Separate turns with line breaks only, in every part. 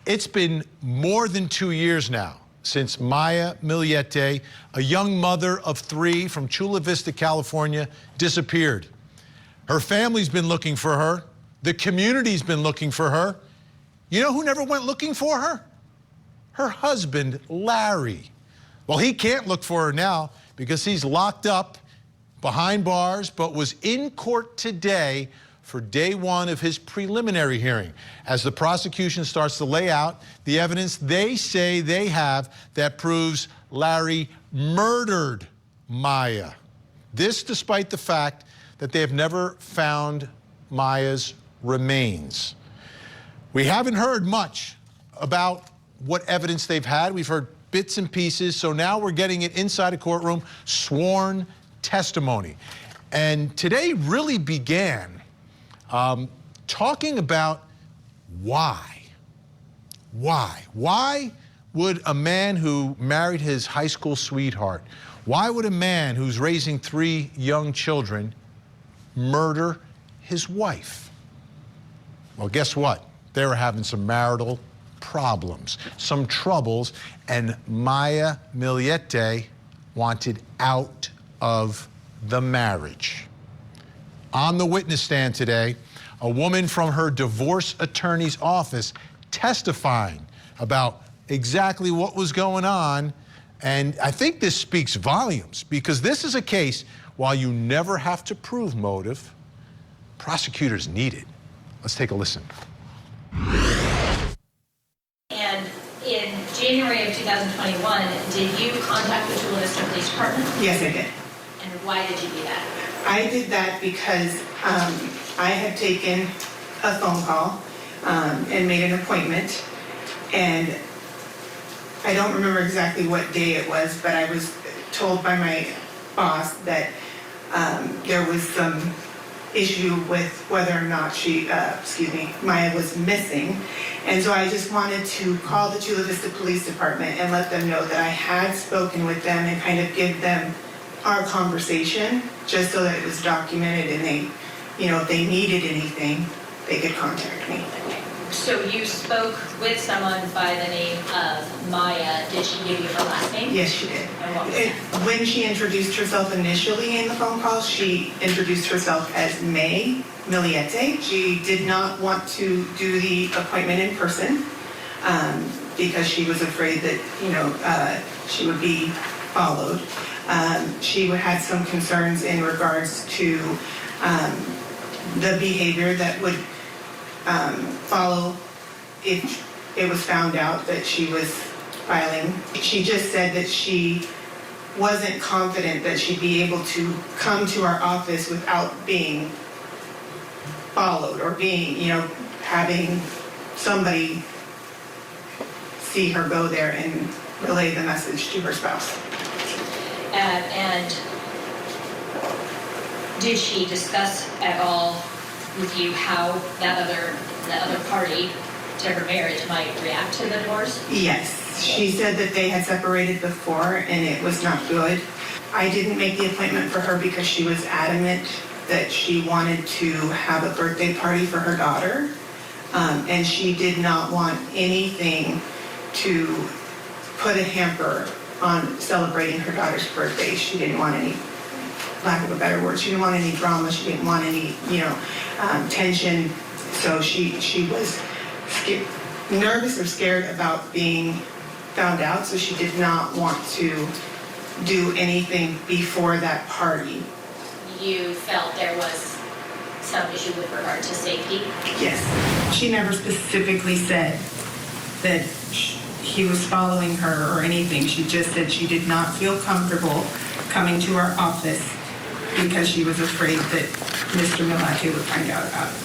It's been more than 2 years now since Maya Millete, a young mother of 3 from Chula Vista, California, disappeared. Her family's been looking for her. The community's been looking for her. You know who never went looking for her? Her husband, Larry. Well, he can't look for her now because he's locked up behind bars, but was in court today for day 1 of his preliminary hearing as the prosecution starts to lay out the evidence they say they have that proves Larry murdered Maya. This despite the fact that they have never found Maya's remains. We haven't heard much about what evidence they've had. We've heard bits and pieces, so now we're getting it inside a courtroom, sworn testimony. And today really began talking about why. Why would a man who married his high school sweetheart, why would a man who's raising 3 young children murder his wife? Well, guess what? They were having some marital problems, some troubles, and Maya Millete wanted out of the marriage. On the witness stand today, a woman from her divorce attorney's office testifying about exactly what was going on. And I think this speaks volumes because this is a case, while you never have to prove motive, prosecutors need it. Let's take a listen.
And in January of 2021, did you contact the Chula Vista Police Department?
Yes, I did.
And why did you do that?
I did that because I had taken a phone call and made an appointment, and I don't remember exactly what day it was, but I was told by my boss that there was some issue with whether or not Maya was missing. And so I just wanted to call the Chula Vista Police Department and let them know that I had spoken with them and kind of give them our conversation, just so that it was documented and they, if they needed anything, they could contact me.
So you spoke with someone by the name of Maya. Did she give you her last name?
Yes, she did.
And what was that?
When she introduced herself initially in the phone call, she introduced herself as May Millete. She did not want to do the appointment in person because she was afraid that, she would be followed. She had some concerns in regards to the behavior that would follow if it was found out that she was filing. She just said that she wasn't confident that she'd be able to come to our office without being followed or being, having somebody see her go there and relay the message to her spouse.
And did she discuss at all with you how that other party to her marriage might react to the divorce?
Yes, she said that they had separated before and it was not good. I didn't make the appointment for her because she was adamant that she wanted to have a birthday party for her daughter, and she did not want anything to put a hamper on celebrating her daughter's birthday. She didn't want any, lack of a better word, she didn't want any drama, she didn't want any, tension. So she was nervous or scared about being found out, so she did not want to do anything before that party.
You felt there was some issue with regard to safety?
Yes. She never specifically said that he was following her or anything. She just said she did not feel comfortable coming to our office because she was afraid that Mr. Millete would find out about it.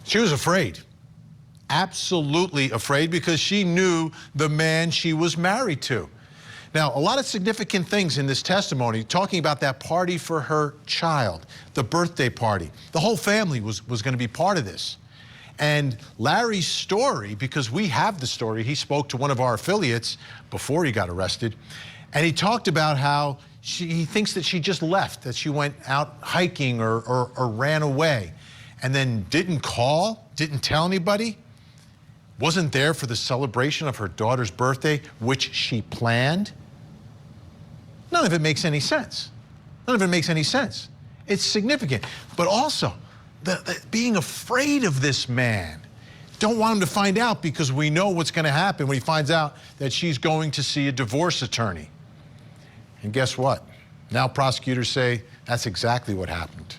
She was afraid, absolutely afraid, because she knew the man she was married to. Now, a lot of significant things in this testimony, talking about that party for her child, the birthday party. The whole family was going to be part of this. And Larry's story, because we have the story, he spoke to one of our affiliates before he got arrested, and he talked about how he thinks that she just left, that she went out hiking or ran away. and then didn't call, didn't tell anybody, wasn't there for the celebration of her daughter's birthday, which she planned. None of it makes any sense. None of it makes any sense. It's significant. But also, the being afraid of this man. Don't want him to find out because we know what's going to happen when he finds out that she's going to see a divorce attorney. And guess what? Now prosecutors say that's exactly what happened.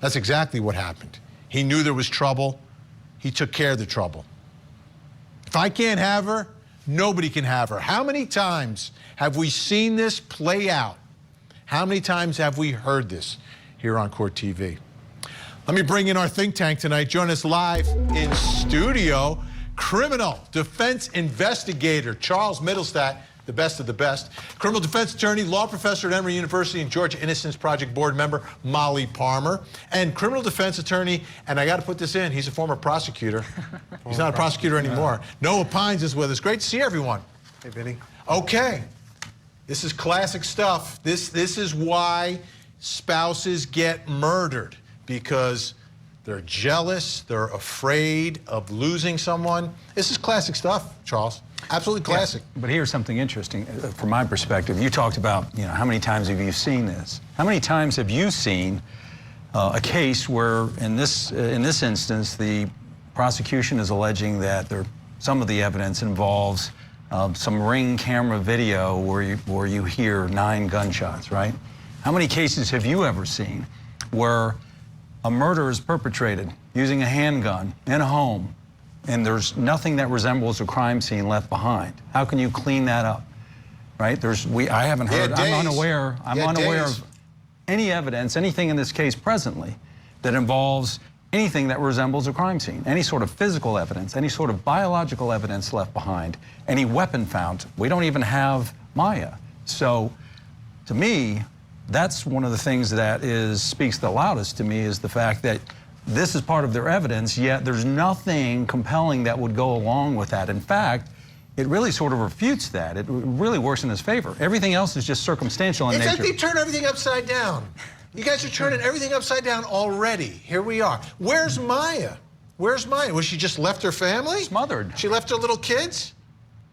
That's exactly what happened. He knew there was trouble. He took care of the trouble. If I can't have her, nobody can have her. How many times have we seen this play out? How many times have we heard this here on Court TV? Let me bring in our think tank tonight. Join us live in studio, criminal defense investigator Charles Middlestat, the best of the best, criminal defense attorney, law professor at Emory University, and Georgia Innocence Project board member Molly Palmer, and criminal defense attorney, and I got to put this in, he's a former prosecutor. He's not a prosecutor anymore. Noah Pines is with us. Great to see everyone.
Hey, Vinny.
Okay, this is classic stuff. This is why spouses get murdered, because they're jealous, they're afraid of losing someone. This is classic stuff, Charles. Absolutely classic.
Yeah, but here's something interesting from my perspective. You talked about, how many times have you seen this? How many times have you seen a case where, in this instance, the prosecution is alleging that some of the evidence involves some Ring camera video where you hear 9 gunshots, right? How many cases have you ever seen where a murder is perpetrated using a handgun in a home, and there's nothing that resembles a crime scene left behind? How can you clean that up, right? I haven't heard, I'm unaware of any evidence, anything in this case presently that involves anything that resembles a crime scene, any sort of physical evidence, any sort of biological evidence left behind, any weapon found. We don't even have Maya. So, to me, that's one of the things that speaks the loudest to me, is the fact that this is part of their evidence, yet there's nothing compelling that would go along with that. In fact, it really sort of refutes that. It really works in his favor. Everything else is just circumstantial in nature.
It's like they turn everything upside down. You guys are turning everything upside down already. Here we are. Where's Maya? Where's Maya? Was she just left her family?
Smothered.
She left her little kids?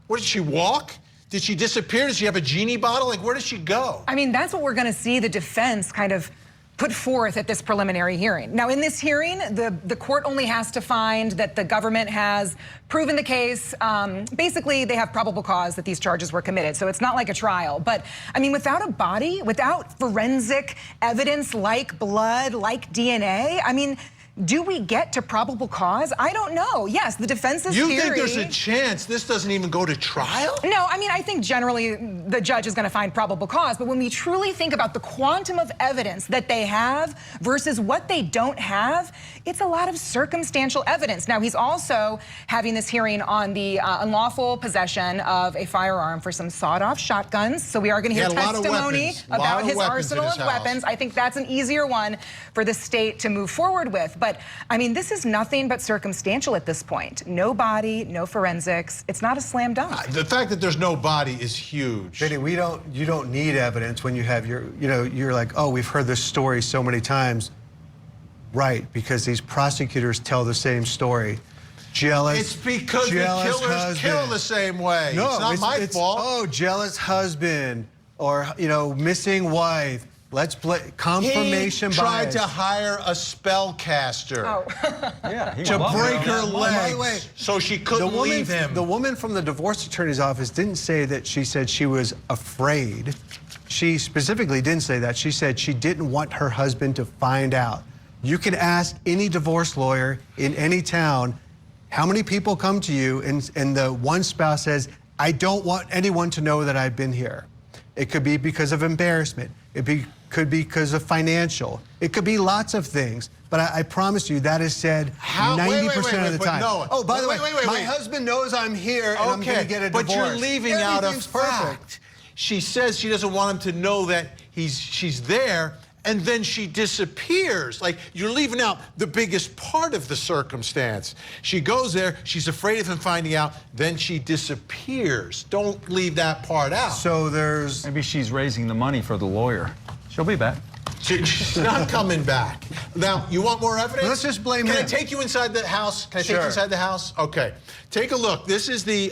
Where did she walk? Did she disappear? Did she have a genie bottle? Like, where did she go?
I mean, that's what we're going to see the defense kind of put forth at this preliminary hearing. Now, in this hearing, the court only has to find that the government has proven the case. Basically, they have probable cause that these charges were committed, so it's not like a trial. But, I mean, without a body, without forensic evidence like blood, like DNA, I mean, do we get to probable cause? I don't know. Yes, the defense's theory...
You think there's a chance this doesn't even go to trial?
No, I mean, I think generally the judge is going to find probable cause, but when we truly think about the quantum of evidence that they have versus what they don't have, it's a lot of circumstantial evidence. Now, he's also having this hearing on the unlawful possession of a firearm for some sawed-off shotguns, so we are going to hear testimony about his arsenal of weapons. I think that's an easier one for the state to move forward with. But, I mean, this is nothing but circumstantial at this point. No body, no forensics. It's not a slam dunk.
The fact that there's no body is huge.
Vinny, you don't need evidence when you have you're like, oh, we've heard this story so many times. Right, because these prosecutors tell the same story. Jealous.
It's because the killers
husband.
kill the same way.
No,
it's not my fault.
Oh, jealous husband, or missing wife. Let's play confirmation bias.
He tried to hire a spellcaster to
to
break her legs,
By the way,
so she couldn't leave him.
The woman from the divorce attorney's office didn't say that she said she was afraid. She specifically didn't say that. She said she didn't want her husband to find out. You can ask any divorce lawyer in any town, how many people come to you and the one spouse says, I don't want anyone to know that I've been here. It could be because of embarrassment. Could be because of financial. It could be lots of things. But I promise you that is said 90% of the time.
No.
By the way, my husband knows I'm here and I'm going to get a divorce.
But you're leaving out a
Everything's
fact.
perfect.
She says she doesn't want him to know that she's there, and then she disappears. Like, you're leaving out the biggest part of the circumstance. She goes there, she's afraid of him finding out, then she disappears. Don't leave that part out.
So there's...
Maybe she's raising the money for the lawyer. She'll be back.
She's not coming back. Now, you want more evidence?
Let's just blame
Can I
him.
take you inside the house? Can I take
Sure.
you inside the house? Okay. Take a look. This is the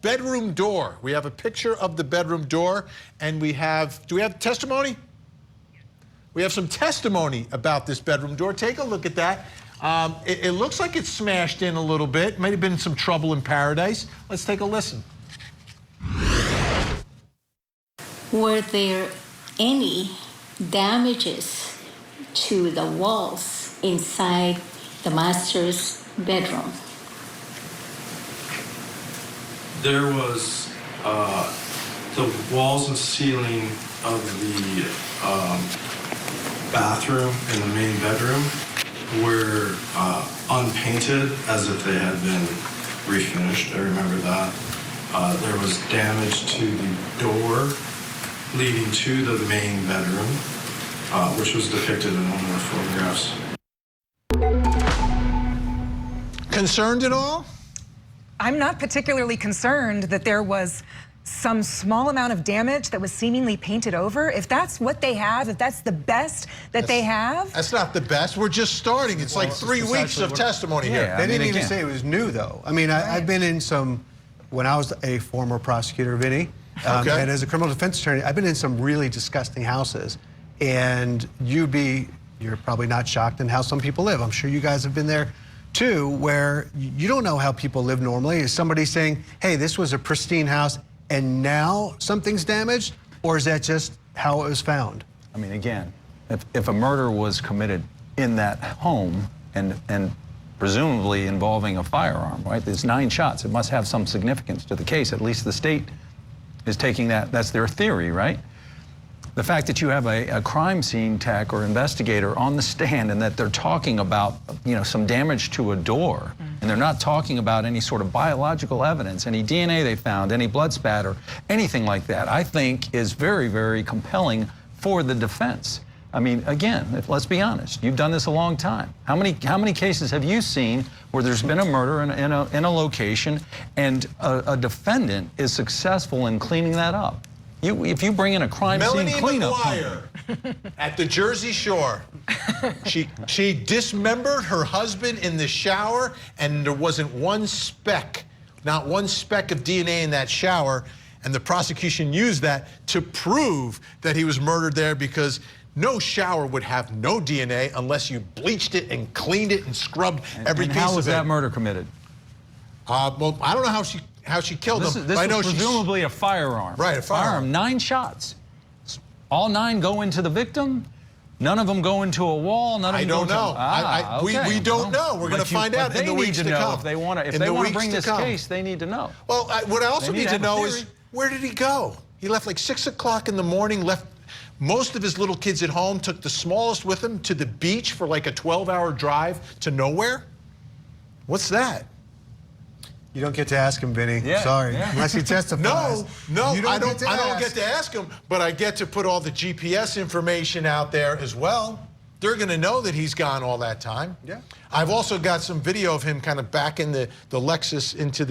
bedroom door. We have a picture of the bedroom door, and we have, do we have testimony? We have some testimony about this bedroom door. Take a look at that. It looks like it's smashed in a little bit. Might have been some trouble in paradise. Let's take a listen.
Were there any damages to the walls inside the master's bedroom?
There was the walls and ceiling of the bathroom and the main bedroom were unpainted as if they had been refinished. I remember that. There was damage to the door leading to the main bedroom, which was depicted in one of the photographs.
Concerned at all?
I'm not particularly concerned that there was some small amount of damage that was seemingly painted over. If that's what they have, if that's the best that they have.
That's not the best. We're just starting. It's like 3 weeks of testimony here.
Yeah.
They
I mean,
didn't even
again-
say it was new, though. I mean, I've been in some, when I was a former prosecutor, Vinny,
Okay.
and as a criminal defense attorney, I've been in some really disgusting houses. And you're probably not shocked in how some people live. I'm sure you guys have been there too, where you don't know how people live normally. Is somebody saying, hey, this was a pristine house and now something's damaged? Or is that just how it was found?
I mean, again, if a murder was committed in that home and presumably involving a firearm, right? There's 9 shots. It must have some significance to the case. At least the state is taking that. That's their theory, right? The fact that you have a crime scene tech or investigator on the stand and that they're talking about, some damage to a door, and they're not talking about any sort of biological evidence, any DNA they found, any blood spatter, anything like that, I think is very, very compelling for the defense. I mean, again, let's be honest. You've done this a long time. How many cases have you seen where there's been a murder in a location and a defendant is successful in cleaning that up? If you bring in a crime scene cleanup
McGuire at the Jersey Shore, she dismembered her husband in the shower, and there wasn't not one speck of DNA in that shower, and the prosecution used that to prove that he was murdered there because no shower would have no DNA unless you bleached it and cleaned it and scrubbed every piece of it.
How was that murder committed?
Well, I don't know how she killed him.
This
I know
was presumably a firearm.
Right, a firearm.
9 shots. All 9 go into the victim. None of them go into a wall. None of
I
them
don't
go
know.
okay.
We don't know. We're going to find out in the weeks to come.
If they want to bring this case, they need to know.
Well, what I also need to know is,
theory.
where did he go? He left like 6 o'clock in the morning, left most of his little kids at home, took the smallest with him to the beach for like a 12-hour drive to nowhere? What's that?
You don't get to ask him, Vinny.
Yeah,
Sorry.
yeah.
Unless he testifies.
No,
You
I don't
ask.
get to ask him, but I get to put all the GPS information out there as well. They're going to know that he's gone all that time.
Yeah.
I've also got some video of him kind of backing the Lexus into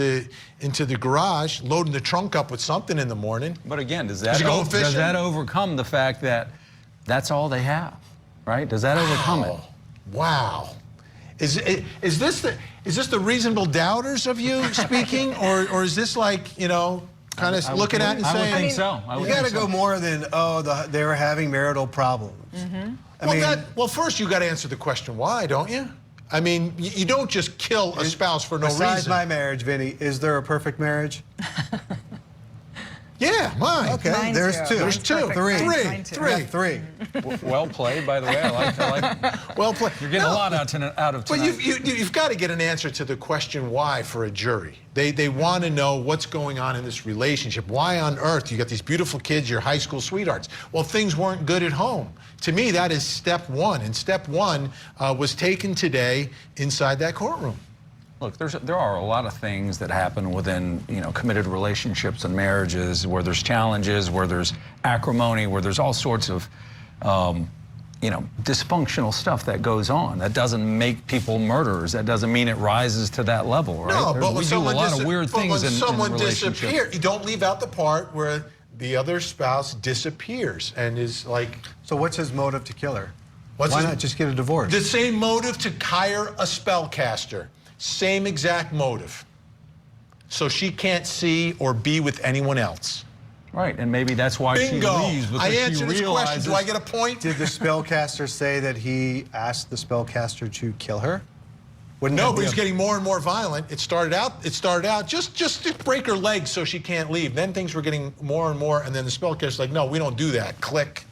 the garage, loading the trunk up with something in the morning.
But again, does
he going fishing?
that overcome the fact that that's all they have, right? Does that overcome it?
Wow. Is this the reasonable doubters of you speaking, or is this like, kind of looking at it and
I would
saying,
think so.
You got to go more than, they were having marital problems.
well, first you got to answer the question why, don't you? I mean, you don't just kill a spouse for no
Besides
reason.
my marriage, Vinny, is there a perfect marriage?
Yeah, mine.
Okay,
Mine
there's
too.
two.
There's two.
Mine too.
Three.
Well played, by the way. I like.
Well played.
You're getting a lot out of
But
tonight.
you've got to get an answer to the question why for a jury. They want to know what's going on in this relationship. Why on earth you got these beautiful kids, your high school sweethearts? Well, things weren't good at home. To me, that is step one, and step one was taken today inside that courtroom.
Look, there are a lot of things that happen within, committed relationships and marriages where there's challenges, where there's acrimony, where there's all sorts of, dysfunctional stuff that goes on. That doesn't make people murderers. That doesn't mean it rises to that level, right?
No, but
we
when
do a lot of weird things in
someone
relationships.
disappears, you don't leave out the part where the other spouse disappears and is like,
So what's his motive to kill her?
What's
Why
his-
not just get a divorce?
the same motive to hire a spellcaster. Same exact motive. So she can't see or be with anyone else.
Right, and maybe that's why
Bingo.
she leaves, because
I
she
answered this question.
realizes.
Do I get a point?
Did the spellcaster say that he asked the spellcaster to kill her? Wouldn't
No,
that
but
be
he's
a-
getting more and more violent. It started out just to break her legs so she can't leave. Then things were getting more and more, and then the spellcaster's like, no, we don't do that. Click.